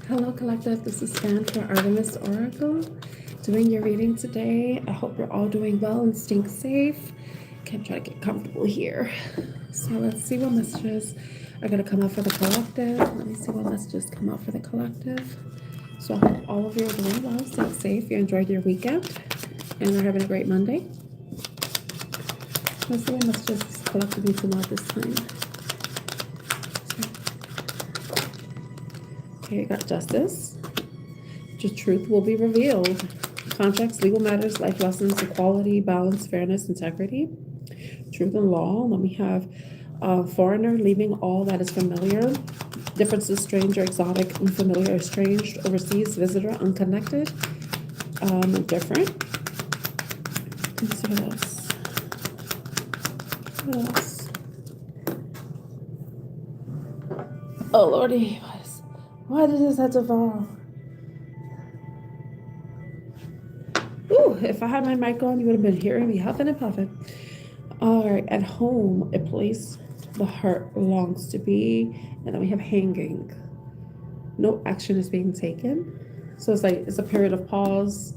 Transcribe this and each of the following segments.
Hello, Collective. This is Stan for Artemis Oracle. Doing your reading today. I hope you're all doing well and staying safe. Okay, try to get comfortable here. So let's see what messages are going to come out for the collective. Let me see what messages come out for the collective. So I hope all of you are doing well, staying safe. You enjoyed your weekend and are having a great Monday. Let's see what messages this collective needs to know at this time. Okay, you got Justice. The truth will be revealed. Contracts, legal matters, life lessons, equality, balance, fairness, integrity, truth and law. Then we have foreigner, leaving all that is familiar. Differences, stranger, exotic, unfamiliar, estranged, overseas, visitor, unconnected, different. Let's see what else. What else? Oh, Lordy. Why did this have to fall? Ooh, if I had my mic on, you would have been hearing me huffing and puffing. All right, at home, a place the heart longs to be. And then we have hanging. No action is being taken. So it's like it's a period of pause.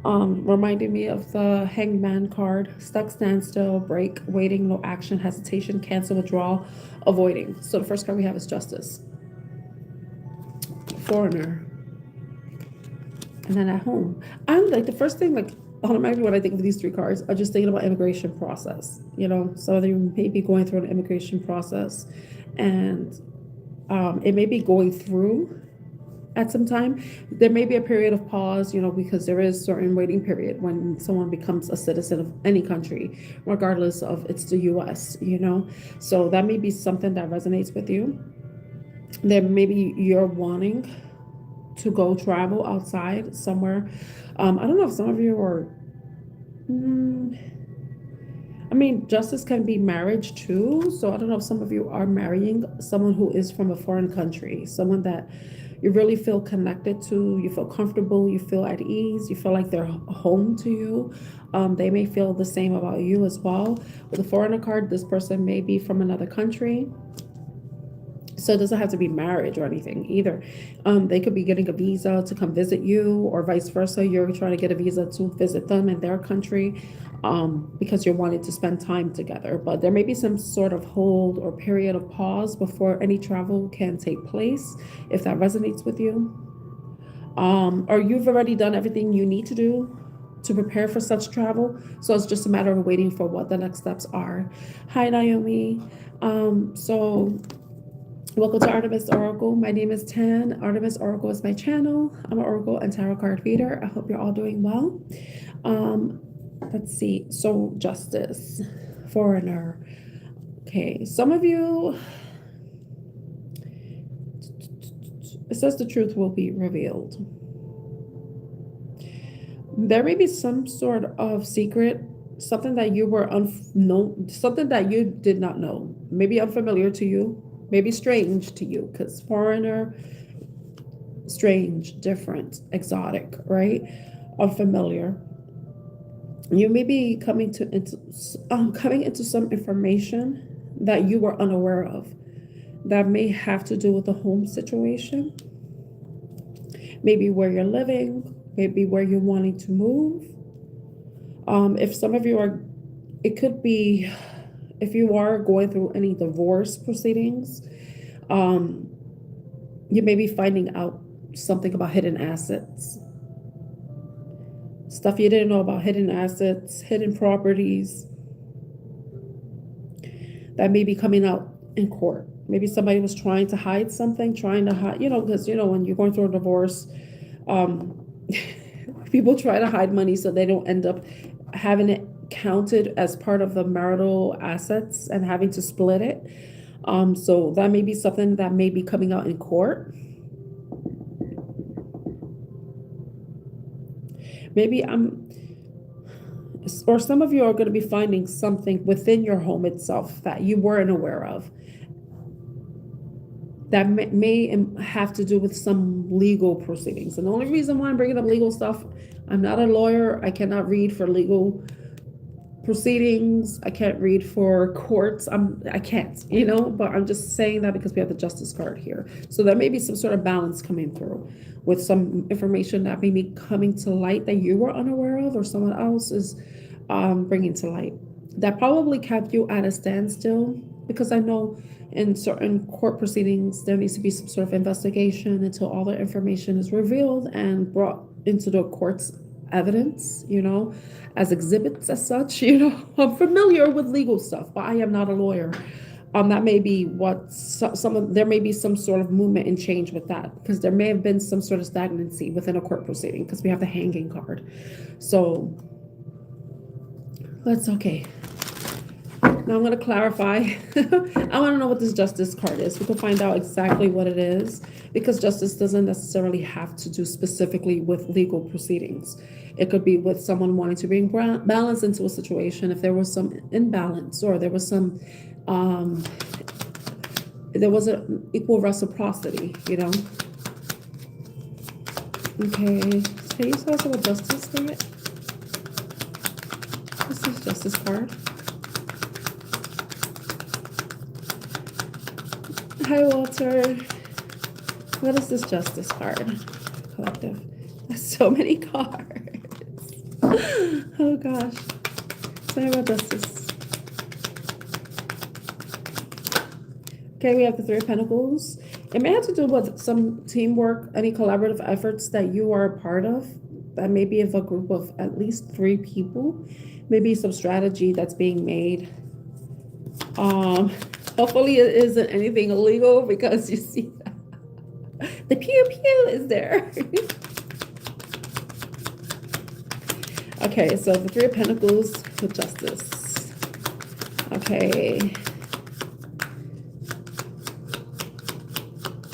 Reminding me of the hangman card. Stuck, standstill, break, waiting, no action, hesitation, cancel, withdrawal, avoiding. So the first card we have is Justice. Foreigner. And then at home, I'm like the first thing, like automatically when I think of these three cards, I'm just thinking about immigration process. You know, so they may be going through an immigration process, and it may be going through at some time. There may be a period of pause, you know, because there is certain waiting period when someone becomes a citizen of any country, regardless of it's the U.S. You know, so that may be something that resonates with you. Then maybe you're wanting to go travel outside somewhere. I don't know if some of you are, I mean, justice can be marriage too. So I don't know if some of you are marrying someone who is from a foreign country, someone that you really feel connected to, you feel comfortable, you feel at ease, you feel like they're home to you. They may feel the same about you as well. With a foreigner card, this person may be from another country. So it doesn't have to be marriage or anything either. They could be getting a visa to come visit you, or vice versa. You're trying to get a visa to visit them in their country because you're wanting to spend time together. But there may be some sort of hold or period of pause before any travel can take place, if that resonates with you. Or you've already done everything you need to do to prepare for such travel. So it's just a matter of waiting for what the next steps are. Hi, Naomi. Welcome to Artemis Oracle. My name is Tan. Artemis Oracle is my channel. I'm an Oracle and Tarot card reader. I hope you're all doing well. Let's see. So Justice, Foreigner. Okay, some of you, it says the truth will be revealed. There may be some sort of secret, something that you were something that you did not know, maybe unfamiliar to you. Maybe strange to you, because foreigner, strange, different, exotic, right? Unfamiliar. You may be coming into some information that you were unaware of, that may have to do with the home situation, maybe where you're living, maybe where you're wanting to move. If some of you are, it could be, if you are going through any divorce proceedings, you may be finding out something about hidden assets. Stuff you didn't know about, hidden assets, hidden properties that may be coming out in court. Maybe somebody was trying to hide something, you know, because, you know, when you're going through a divorce, people try to hide money so they don't end up having it counted as part of the marital assets and having to split it. So that may be something that may be coming out in court. Maybe or some of you are going to be finding something within your home itself that you weren't aware of, that may have to do with some legal proceedings. And the only reason why I'm bringing up legal stuff, I'm not a lawyer. I cannot read for legal proceedings. I can't read for courts. I can't, you know, but I'm just saying that because we have the justice card here. So there may be some sort of balance coming through with some information that may be coming to light that you were unaware of or someone else is bringing to light. That probably kept you at a standstill because I know in certain court proceedings, there needs to be some sort of investigation until all the information is revealed and brought into the court's evidence, you know, as exhibits as such. You know, I'm familiar with legal stuff, but I am not a lawyer. That may be what there may be some sort of movement and change with that because there may have been some sort of stagnancy within a court proceeding because we have the hanging card. So that's okay. Now I'm going to clarify. I want to know what this justice card is. We can find out exactly what it is because justice doesn't necessarily have to do specifically with legal proceedings. It could be with someone wanting to bring balance into a situation if there was some imbalance or there was some there was an equal reciprocity, you know. Okay, can you tell us about justice for it? This is justice card. Hi, Walter. What is this justice card? Collective. That's so many cards. Oh, gosh. Sorry about justice. Okay, we have the Three of Pentacles. It may have to do with some teamwork, any collaborative efforts that you are a part of. That may be of a group of at least 3 people. Maybe some strategy that's being made. Hopefully it isn't anything illegal because you see the pew pew is there. Okay, so the Three of Pentacles with justice. Okay.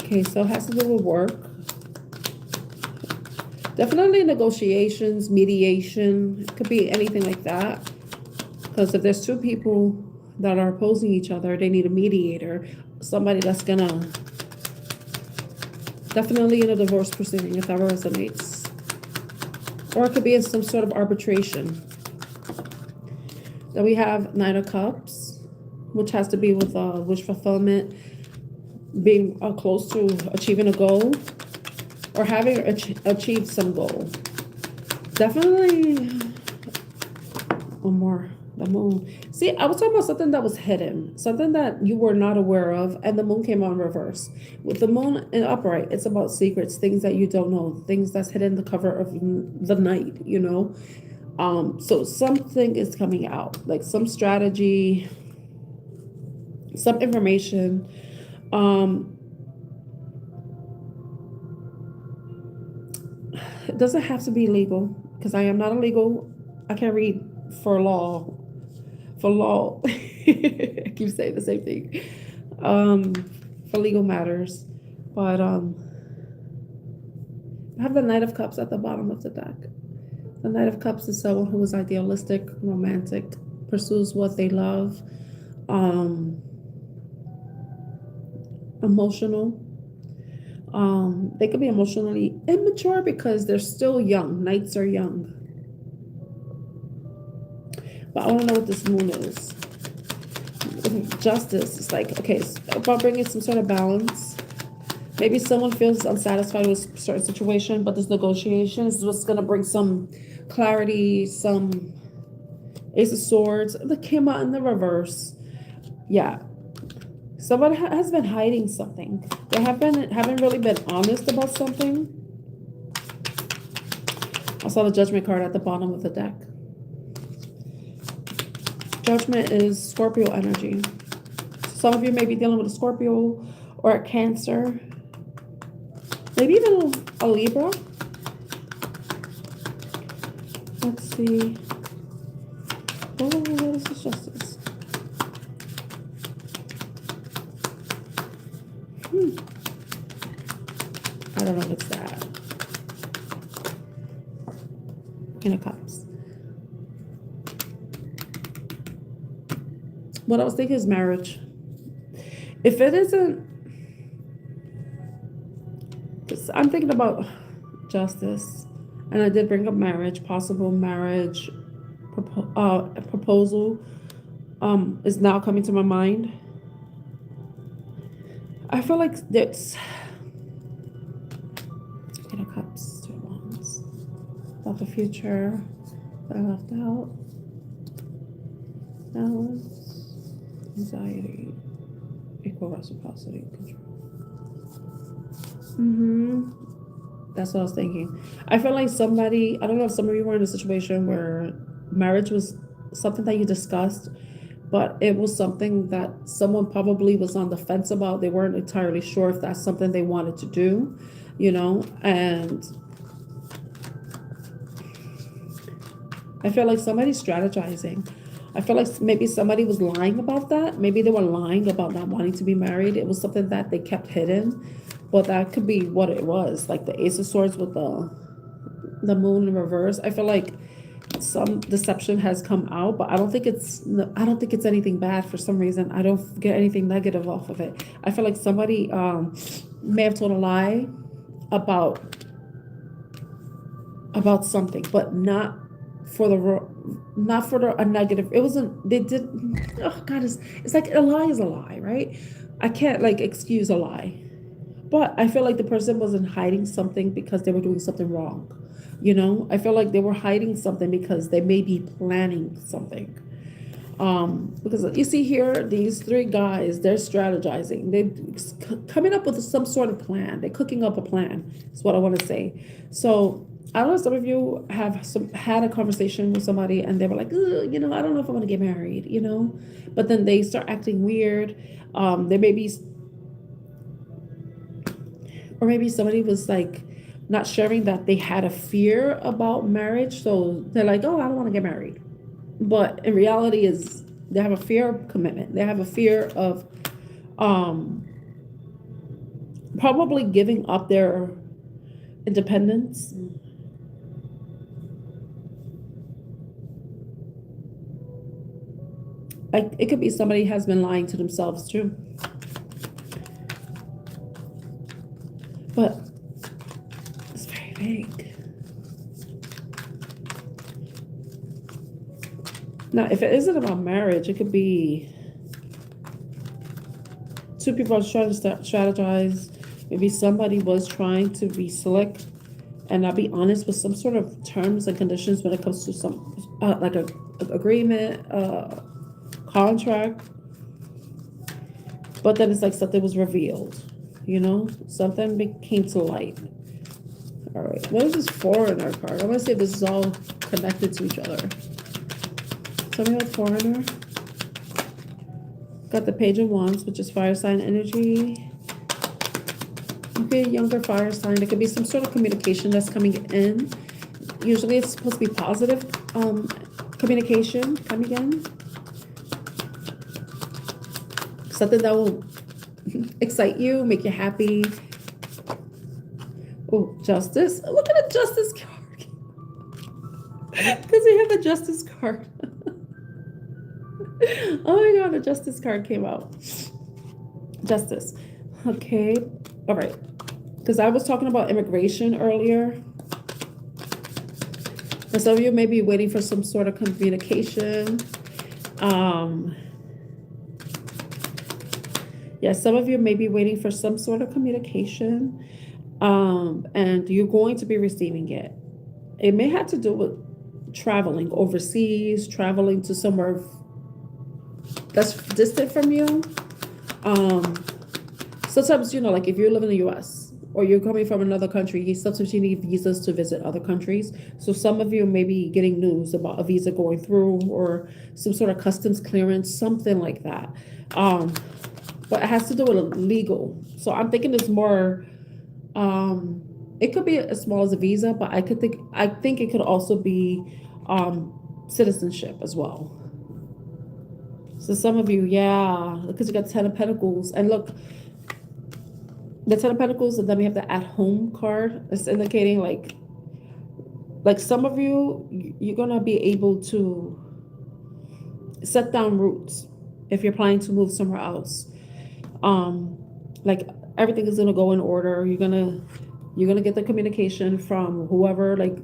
Okay, so it has to do with work. Definitely negotiations, mediation. It could be anything like that. Because if there's 2 people that are opposing each other, they need a mediator, somebody that's gonna definitely in a divorce proceeding if that resonates, or it could be in some sort of arbitration. Then we have Knight of Cups, which has to be with wish fulfillment, being close to achieving a goal or having achieved some goal. Definitely one more. The moon. See, I was talking about something that was hidden, something that you were not aware of, and the moon came on reverse. With the moon in upright, it's about secrets, things that you don't know, things that's hidden in the cover of the night, you know. So something is coming out, like some strategy, some information. It doesn't have to be legal because I am not a legal. I can't read for law. For law, I keep saying the same thing. For legal matters, but I have the Knight of Cups at the bottom of the deck. The Knight of Cups is someone who is idealistic, romantic, pursues what they love, emotional. They could be emotionally immature because they're still young. Knights are young. But I want to know what this moon is. Justice. It's like, okay, it's about bringing some sort of balance. Maybe someone feels unsatisfied with a certain situation, but this negotiation is what's going to bring some clarity, some Ace of Swords. That came out in the reverse. Yeah. Somebody has been hiding something. They haven't really been honest about something. I saw the Judgment card at the bottom of the deck. Judgment is Scorpio energy. Some of you may be dealing with a Scorpio or a Cancer. Maybe even a Libra. Let's see. Oh, what is this justice? I don't know what's that. King of Cups. What I was thinking is marriage. If it isn't, I'm thinking about justice, and I did bring up marriage, possible marriage, proposal is now coming to my mind. I feel like there's Eight of Cups, Two of Wands, about the future that I left out, balance, anxiety, equal reciprocity, control. That's what I was thinking. I feel like somebody, I don't know if some of you were in a situation where marriage was something that you discussed, but it was something that someone probably was on the fence about. They weren't entirely sure if that's something they wanted to do, you know, and I feel like somebody's strategizing. I feel like maybe somebody was lying about that. Maybe they were lying about not wanting to be married. It was something that they kept hidden, but that could be what it was. Like the Ace of Swords with the moon in reverse. I feel like some deception has come out, but I don't think it's anything bad. For some reason, I don't get anything negative off of it. I feel like somebody may have told a lie about something, but not for a negative. It wasn't. They did. Oh God, it's like a lie is a lie, right? I can't like excuse a lie, but I feel like the person wasn't hiding something because they were doing something wrong. You know, I feel like they were hiding something because they may be planning something. Because you see here, these three guys, they're strategizing. They're coming up with some sort of plan. They're cooking up a plan. That's what I want to say. So I don't know, some of you have had a conversation with somebody and they were like, you know, I don't know if I want to get married, you know, but then they start acting weird. There may be, or maybe somebody was like not sharing that they had a fear about marriage. So they're like, oh, I don't want to get married. But in reality is they have a fear of commitment. They have a fear of probably giving up their independence. Like it could be somebody has been lying to themselves too. But it's very vague. Now, if it isn't about marriage, it could be two people are trying to strategize. Maybe somebody was trying to be slick and not be honest with some sort of terms and conditions when it comes to some like a agreement, contract. But then it's like something was revealed, you know, something came to light. All right, what is this foreigner card? I want to see if this is all connected to each other. Tell me about foreigner. Got the Page of Wands, which is fire sign energy. Okay, younger fire sign. There could be some sort of communication that's coming in. Usually it's supposed to be positive communication coming in. Something that will excite you, make you happy. Oh, Justice. Look at the Justice card. Because we have the Justice card. Oh my God, the Justice card came out. Justice. Okay. All right. Because I was talking about immigration earlier. And some of you may be waiting for some sort of communication. Yeah, some of you may be waiting for some sort of communication. And you're going to be receiving it. It may have to do with traveling overseas, traveling to somewhere that's distant from you. Sometimes, you know, like if you live in the US or you're coming from another country, sometimes you need visas to visit other countries. So some of you may be getting news about a visa going through or some sort of customs clearance, something like that. But it has to do with legal. So I'm thinking it's more, it could be as small as a visa, but I think it could also be citizenship as well. So some of you, yeah, because you got 10 of Pentacles. And look, the 10 of Pentacles, and then we have the at home card. It's indicating like some of you, you're going to be able to set down roots if you're planning to move somewhere else. Like everything is going to go in order. You're going to get the communication from whoever, like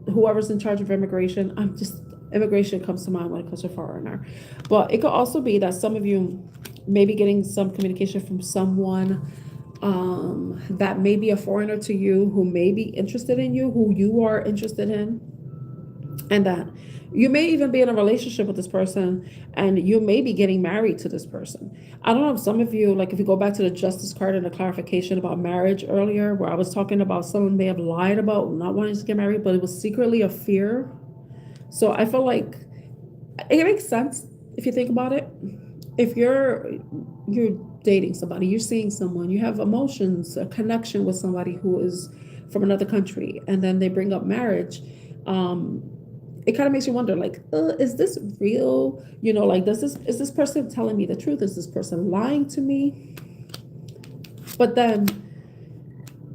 whoever's in charge of immigration. immigration comes to mind when it comes to foreigner. But it could also be that some of you may be getting some communication from someone that may be a foreigner to you, who may be interested in you, who you are interested in, and that you may even be in a relationship with this person, and you may be getting married to this person. I don't know if some of you, like if you go back to the justice card and the clarification about marriage earlier, where I was talking about someone may have lied about not wanting to get married, but it was secretly a fear. So I feel like it makes sense if you think about it. If you're dating somebody, you're seeing someone, you have emotions, a connection with somebody who is from another country, and then they bring up marriage, it kind of makes you wonder, like, is this real? You know, like, is this person telling me the truth? Is this person lying to me? But then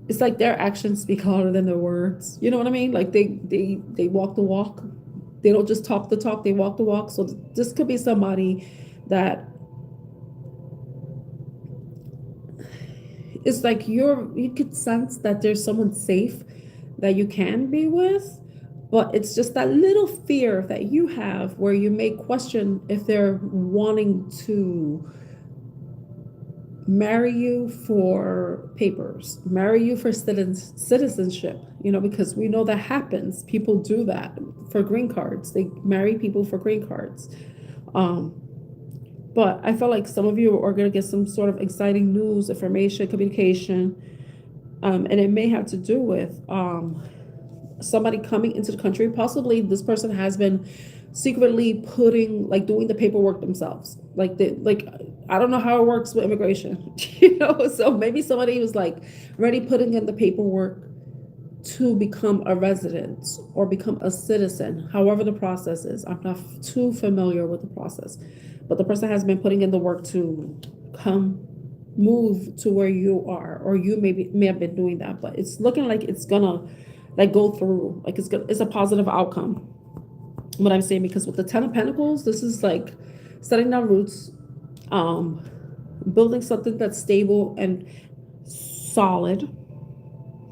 it's like their actions speak louder than their words. You know what I mean? Like they walk the walk. They don't just talk the talk, they walk the walk. So this could be somebody that it's like you could sense that there's someone safe that you can be with, but it's just that little fear that you have where you may question if they're wanting to marry you for papers, marry you for citizenship, you know, because we know that happens. People do that for green cards. They marry people for green cards. But I feel like some of you are going to get some sort of exciting news, information, communication, and it may have to do with somebody coming into the country. Possibly this person has been secretly doing the paperwork themselves. I don't know how it works with immigration, you know. So maybe somebody was like already putting in the paperwork to become a resident or become a citizen, however the process is. I'm not too familiar with the process, but the person has been putting in the work to move to where you are, or you may have been doing that, but it's looking like it's gonna go through, like it's a positive outcome. What I'm saying, because with the Ten of Pentacles, this is like setting down roots, building something that's stable and solid,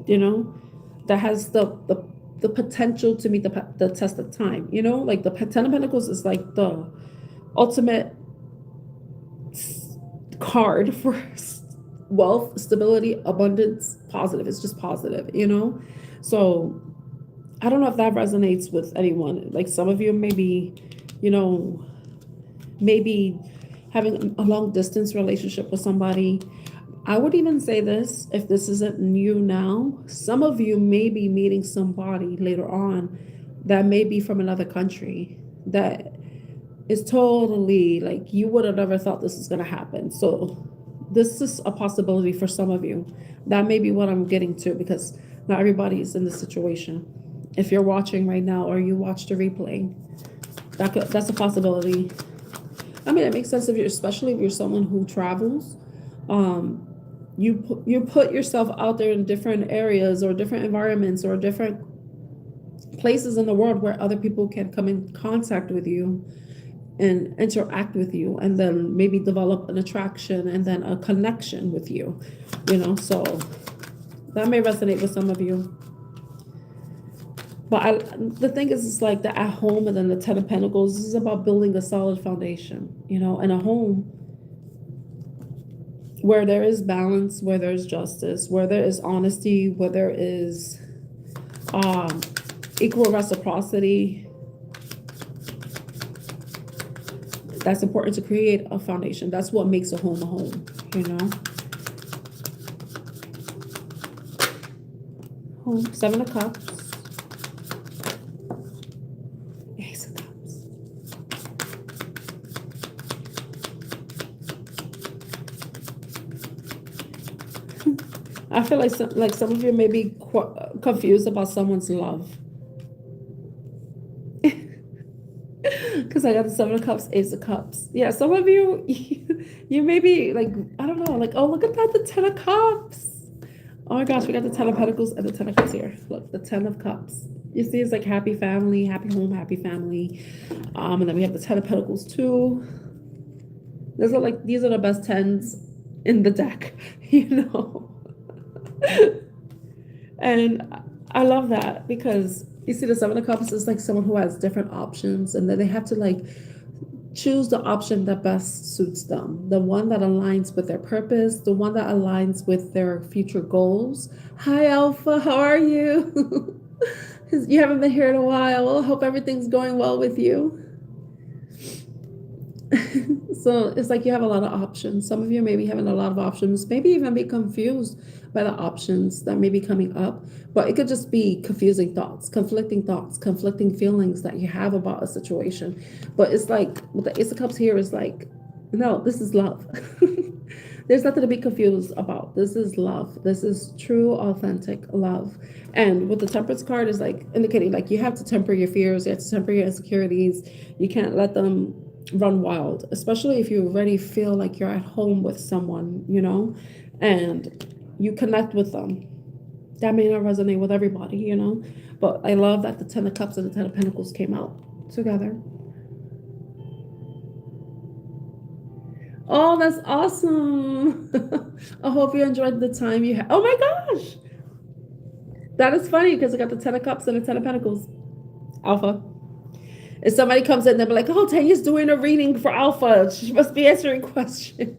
you know, that has the potential to meet the test of time, you know. Like the Ten of Pentacles is like the ultimate card for wealth, stability, abundance, positive. It's just positive, you know. So I don't know if that resonates with anyone. Like some of you maybe, you know, maybe having a long distance relationship with somebody. I would even say this, if this isn't new now, some of you may be meeting somebody later on that may be from another country that is totally like you would have never thought this was going to happen. So this is a possibility for some of you. That may be what I'm getting to, because not everybody is in this situation. If you're watching right now or you watch the replay, that's a possibility. I mean, it makes sense if especially if you're someone who travels. You put yourself out there in different areas or different environments or different places in the world where other people can come in contact with you and interact with you, and then maybe develop an attraction and then a connection with you, you know. So that may resonate with some of you. But the thing is, it's like the at home and then the Ten of Pentacles. This is about building a solid foundation, you know, and a home where there is balance, where there's justice, where there is honesty, where there is equal reciprocity. That's important to create a foundation. That's what makes a home, you know. Home, Seven of Cups. Ace of Cups. I feel like some of you may be confused about someone's love. Because I got the Seven of Cups, Ace of Cups. Yeah, some of you, you may be like, I don't know, like, oh, look at that, the Ten of Cups. Oh my gosh, we got the Ten of Pentacles and the Ten of Cups here. Look, the Ten of Cups. You see, it's like happy family, happy home, happy family. And then we have the Ten of Pentacles too. These are the best tens in the deck, you know. And I love that, because You see, the Seven of Cups is like someone who has different options, and then they have to like choose the option that best suits them, the one that aligns with their purpose, the one that aligns with their future goals. Hi, Alpha, how are you? You haven't been here in a while. Hope everything's going well with you. So it's like you have a lot of options. Some of you may be having a lot of options, maybe even be confused by the options that may be coming up. But it could just be confusing thoughts, conflicting feelings that you have about a situation. But it's like with the Ace of Cups here is like, no, this is love. There's nothing to be confused about. This is love. This is true, authentic love. And with the Temperance card is like indicating like you have to temper your fears, you have to temper your insecurities. You can't let them run wild, especially if you already feel like you're at home with someone, you know, and you connect with them. That may not resonate with everybody, you know, but I love that the Ten of Cups and the Ten of Pentacles came out together. Oh, that's awesome. I hope you enjoyed the time you had. Oh my gosh. That is funny because I got the Ten of Cups and the Ten of Pentacles. Alpha. If somebody comes in, they'll be like, oh, Tanya's doing a reading for Alpha. She must be answering questions.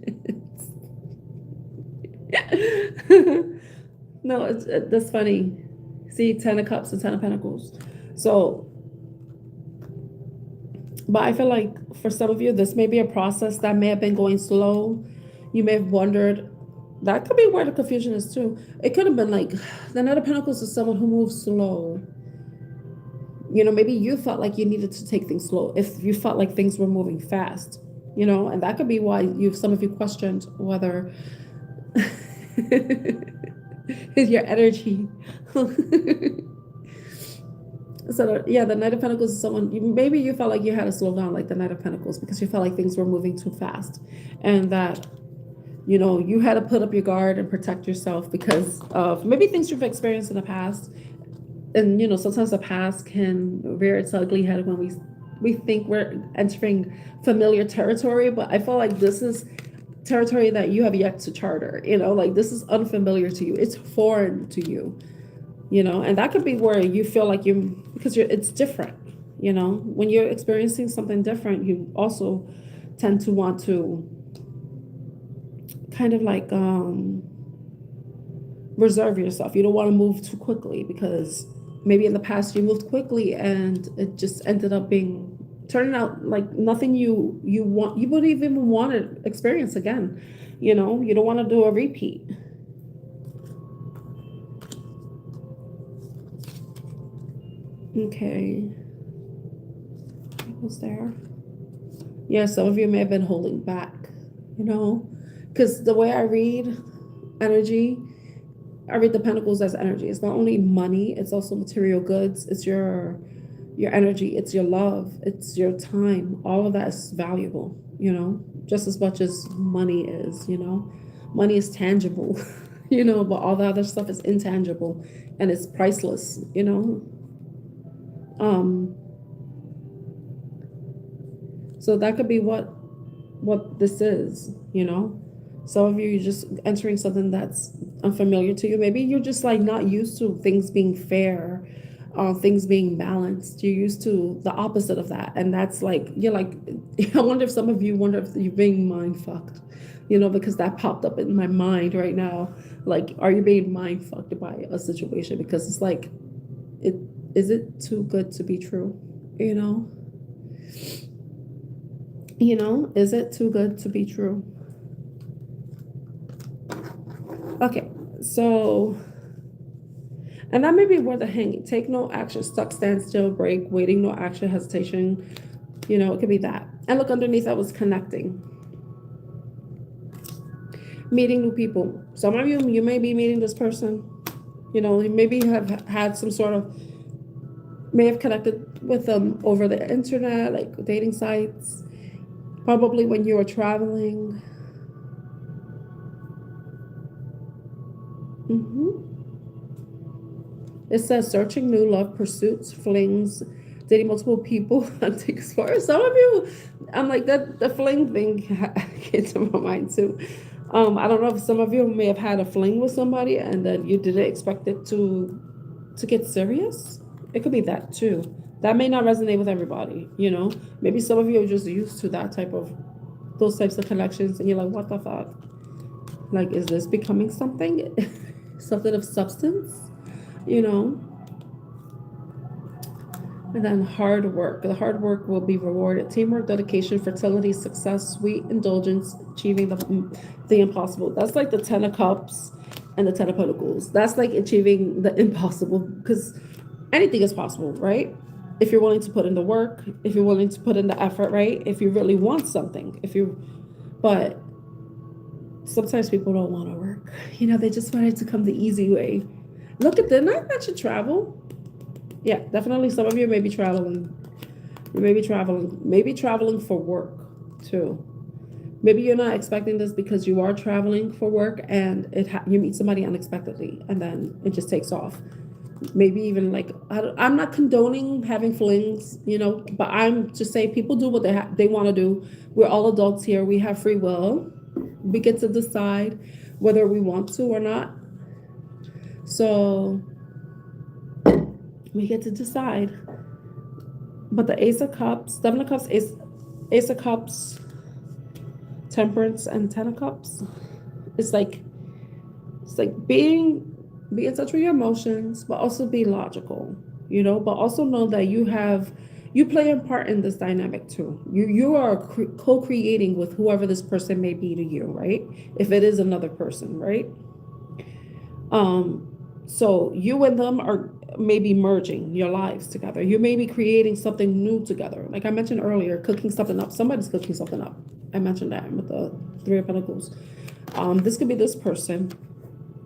No, that's funny. See, Ten of Cups and Ten of Pentacles. So, but I feel like for some of you, this may be a process that may have been going slow. You may have wondered. That could be where the confusion is too. It could have been like, the Knight of Pentacles is someone who moves slow. You know, maybe you felt like you needed to take things slow if you felt like things were moving fast, you know, and that could be why some of you questioned whether your energy. So yeah, the Knight of Pentacles is someone, maybe you felt like you had to slow down like the Knight of Pentacles because you felt like things were moving too fast, and that, you know, you had to put up your guard and protect yourself because of maybe things you've experienced in the past. And, you know, sometimes the past can rear its ugly head when we think we're entering familiar territory. But I feel like this is territory that you have yet to charter, you know, like this is unfamiliar to you. It's foreign to you, you know, and that could be where you feel like it's different, you know, when you're experiencing something different, you also tend to want to kind of like reserve yourself. You don't want to move too quickly because maybe in the past you moved quickly and it just ended up turning out like nothing you would even want to experience again. You know, you don't want to do a repeat. Okay. What was there? Yeah, some of you may have been holding back, you know, because the way I read energy, I read the Pentacles as energy. It's not only money, it's also material goods. It's your energy, it's your love, it's your time. All of that is valuable, you know, just as much as money is, you know. Money is tangible, you know, but all the other stuff is intangible and it's priceless, you know. So that could be what this is, you know. Some of you, you're just entering something that's unfamiliar to you. Maybe you're just like not used to things being fair, things being balanced. You're used to the opposite of that. And that's like, you're like, I wonder if some of you wonder if you're being mind fucked, you know, because that popped up in my mind right now. Like, are you being mind fucked by a situation? Because it's like, is it too good to be true? You know? You know, is it too good to be true? Okay, so, and that may be where the hanging, take no action, stuck, stand still, break, waiting, no action, hesitation, you know, it could be that. And look underneath, that was connecting. Meeting new people. Some of you may be meeting this person, you know, you maybe have had some sort of, may have connected with them over the internet, like dating sites, probably when you were traveling. It says searching new love pursuits, flings, dating multiple people, hunting explorers. Some of you, I'm like that. The fling thing came to my mind too. I don't know if some of you may have had a fling with somebody and that you didn't expect it to get serious. It could be that too. That may not resonate with everybody, you know? Maybe some of you are just used to that type of, those types of connections, and you're like, what the fuck? Like, is this becoming something? Something of substance, you know? And then hard work. The hard work will be rewarded. Teamwork, dedication, fertility, success, sweet indulgence, achieving the impossible. That's like the Ten of Cups and the Ten of Pentacles. That's like achieving the impossible, because anything is possible, right? If you're willing to put in the work, if you're willing to put in the effort, right? If you really want something, but sometimes people don't want to work. You know, they just want it to come the easy way. Look at them. I mentioned travel. Yeah, definitely. Some of you may be traveling. You may be traveling. Maybe traveling for work too. Maybe you're not expecting this because you are traveling for work, and you meet somebody unexpectedly, and then it just takes off. Maybe even like, I'm not condoning having flings, you know, but I'm just saying people do what they want to do. We're all adults here. We have free will. We get to decide whether we want to or not. So we get to decide. But the Ace of Cups, Seven of Cups, Ace of Cups, Temperance, and Ten of Cups. It's like be in touch with your emotions, but also be logical, you know, but also know that you play a part in this dynamic too. You are co-creating with whoever this person may be to you, right? If it is another person, right? So you and them are maybe merging your lives together. You may be creating something new together. Like I mentioned earlier, cooking something up. Somebody's cooking something up. I mentioned that with the Three of Pentacles. This could be this person.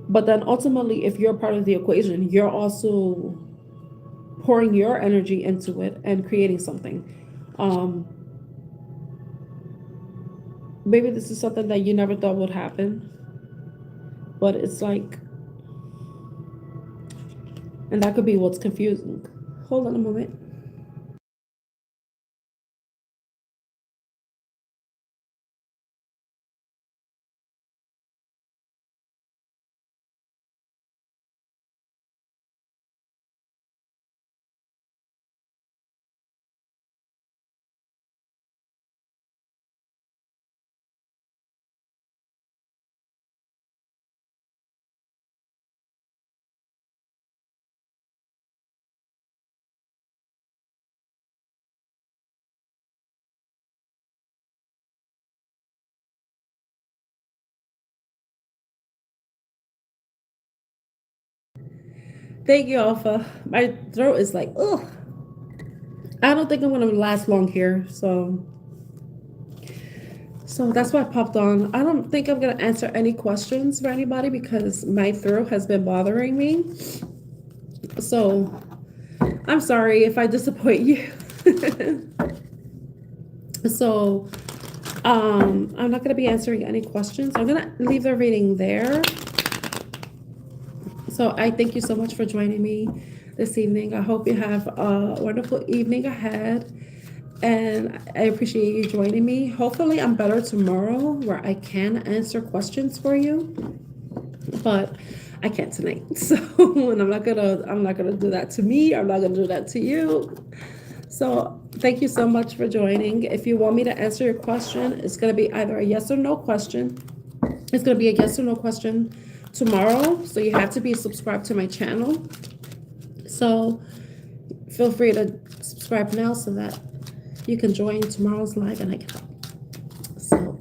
But then ultimately, if you're part of the equation, you're also pouring your energy into it and creating something. Maybe this is something that you never thought would happen. But it's like, and that could be what's confusing. Hold on a moment. Thank you, Alpha. My throat is like, ugh. I don't think I'm gonna last long here, so that's why I popped on. I don't think I'm gonna answer any questions for anybody because my throat has been bothering me. So I'm sorry if I disappoint you. So I'm not gonna be answering any questions. I'm gonna leave the reading there. So I thank you so much for joining me this evening. I hope you have a wonderful evening ahead. And I appreciate you joining me. Hopefully I'm better tomorrow where I can answer questions for you. But I can't tonight. So and I'm not gonna do that to me. I'm not gonna do that to you. So thank you so much for joining. If you want me to answer your question, it's gonna be either a yes or no question. It's gonna be a yes or no question tomorrow. So you have to be subscribed to my channel. So feel free to subscribe now so that you can join tomorrow's live and I can help. So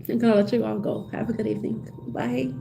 I'm gonna let you all go. Have a good evening. Bye.